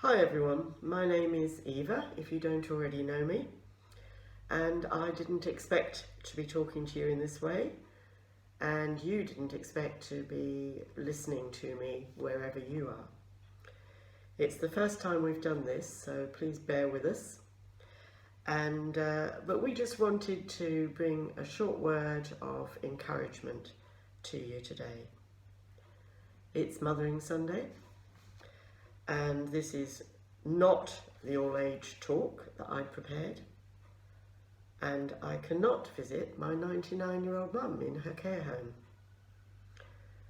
Hi everyone, my name is Eva, if you don't already know me, and I didn't expect to be talking to you in this way, and you didn't expect to be listening to me wherever you are. It's the first time we've done this, so please bear with us. But we just wanted to bring a short word of encouragement to you today. It's Mothering Sunday, and this is not the all-age talk that I'd prepared, and I cannot visit my 99-year-old mum in her care home.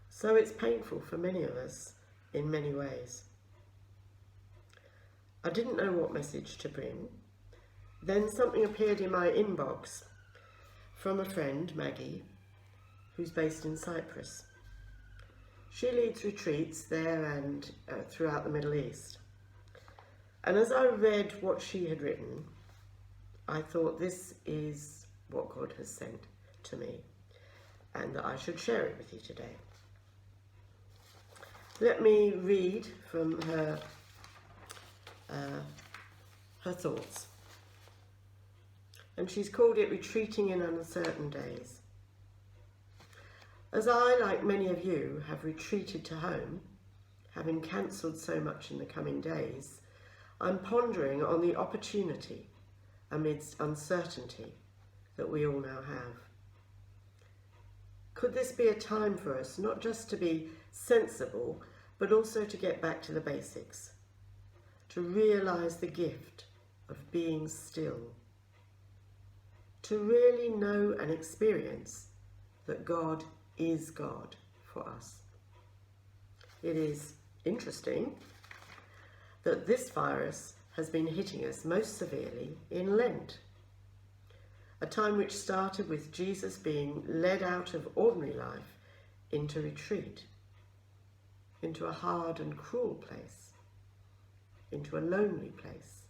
So it's painful for many of us in many ways. I didn't know what message to bring. Then something appeared in my inbox from a friend, Maggie, who's based in Cyprus. She leads retreats there and throughout the Middle East. And as I read what she had written, I thought this is what God has sent to me and that I should share it with you today. Let me read from her thoughts. And she's called it Retreating in Uncertain Days. As I, like many of you, have retreated to home, having cancelled so much in the coming days, I'm pondering on the opportunity amidst uncertainty that we all now have. Could this be a time for us not just to be sensible, but also to get back to the basics, to realise the gift of being still, to really know and experience that God is God for us. It is interesting that this virus has been hitting us most severely in Lent, a time which started with Jesus being led out of ordinary life into retreat, into a hard and cruel place, into a lonely place,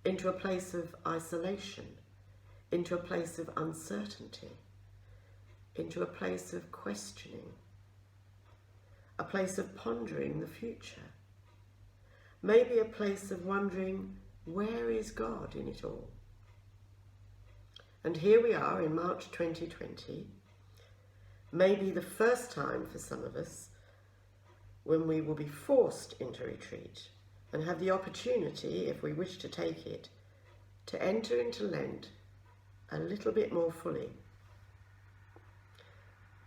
into a place of isolation, into a place of uncertainty, into a place of questioning, a place of pondering the future, maybe a place of wondering, where is God in it all? And here we are in March 2020, maybe the first time for some of us when we will be forced into retreat and have the opportunity, if we wish to take it, to enter into Lent a little bit more fully.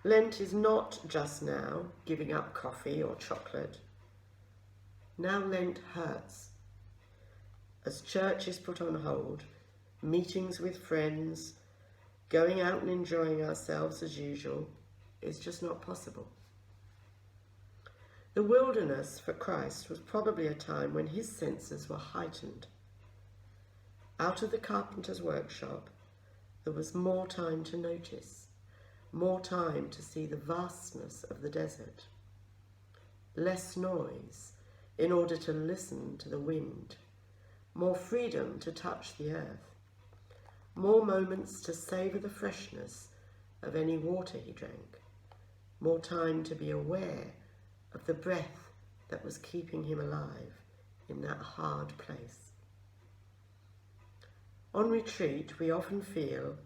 Lent is not just now giving up coffee or chocolate. Now Lent hurts. As church is put on hold, meetings with friends, going out and enjoying ourselves as usual is just not possible. The wilderness for Christ was probably a time when his senses were heightened. Out of the carpenter's workshop, there was more time to notice, more time to see the vastness of the desert, less noise in order to listen to the wind, more freedom to touch the earth, more moments to savour the freshness of any water he drank, more time to be aware of the breath that was keeping him alive in that hard place. On retreat, we often feel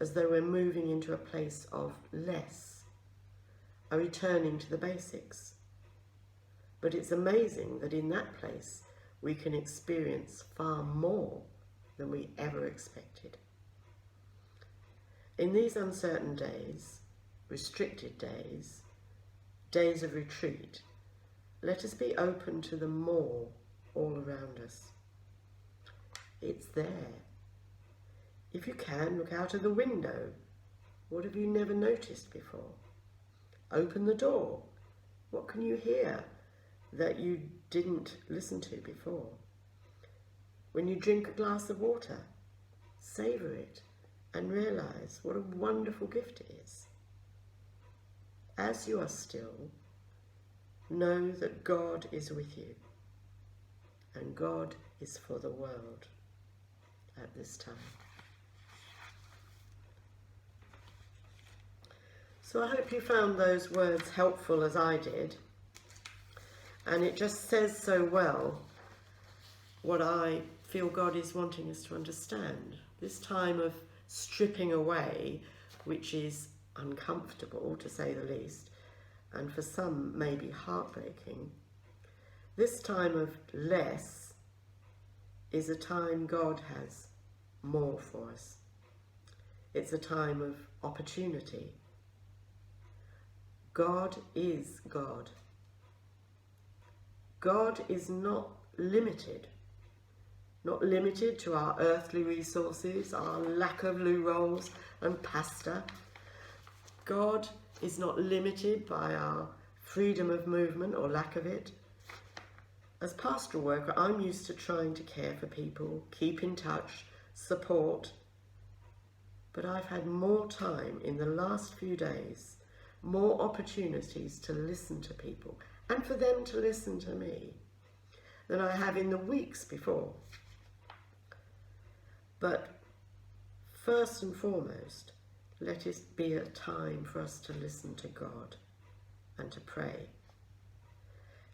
as though we're moving into a place of less, a returning to the basics. But it's amazing that in that place we can experience far more than we ever expected. In these uncertain days, restricted days, days of retreat, let us be open to the more all around us. It's there. If you can, look out of the window. What have you never noticed before? Open the door. What can you hear that you didn't listen to before? When you drink a glass of water, savour it and realise what a wonderful gift it is. As you are still, know that God is with you, and God is for the world at this time. So I hope you found those words helpful as I did. And it just says so well what I feel God is wanting us to understand. This time of stripping away, which is uncomfortable to say the least, and for some maybe heartbreaking, this time of less is a time God has more for us. It's a time of opportunity. God is God. God is not limited to our earthly resources, our lack of loo rolls and pasta. God is not limited by our freedom of movement or lack of it. As pastoral worker, I'm used to trying to care for people, keep in touch, support. But I've had more time in the last few days, more opportunities to listen to people and for them to listen to me than I have in the weeks before. But first and foremost, let it be a time for us to listen to God and to pray.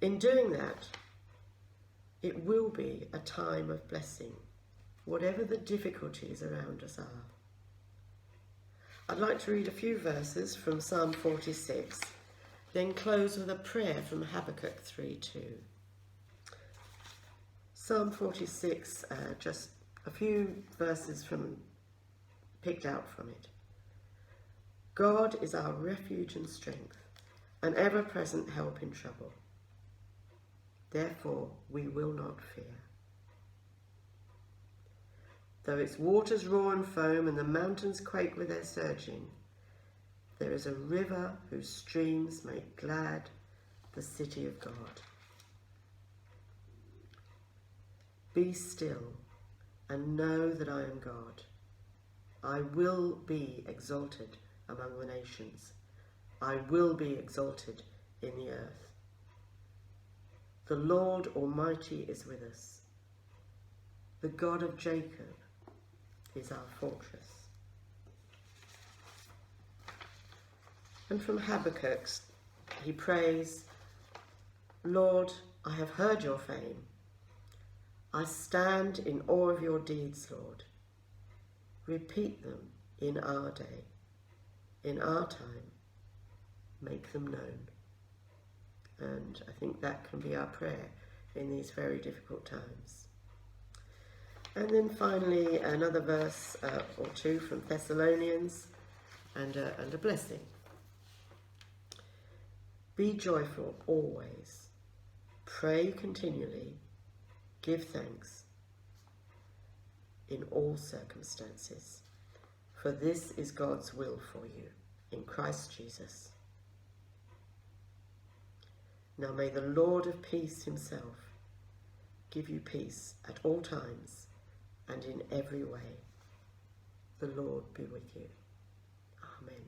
In doing that, it will be a time of blessing, whatever the difficulties around us are. I'd like to read a few verses from Psalm 46, then close with a prayer from Habakkuk 3:2. Psalm 46, just a few verses picked out from it. God is our refuge and strength, an ever-present help in trouble. Therefore we will not fear. Though its waters roar and foam and the mountains quake with their surging, there is a river whose streams make glad the city of God. Be still and know that I am God. I will be exalted among the nations. I will be exalted in the earth. The Lord Almighty is with us. The God of Jacob is our fortress. And from Habakkuk, he prays, Lord, I have heard your fame. I stand in awe of your deeds, Lord. Repeat them in our day, in our time. Make them known. And I think that can be our prayer in these very difficult times. And then finally, another verse or two from Thessalonians and a blessing. Be joyful always. Pray continually. Give thanks in all circumstances. For this is God's will for you in Christ Jesus. Now may the Lord of peace himself give you peace at all times and in every way. The Lord be with you. Amen.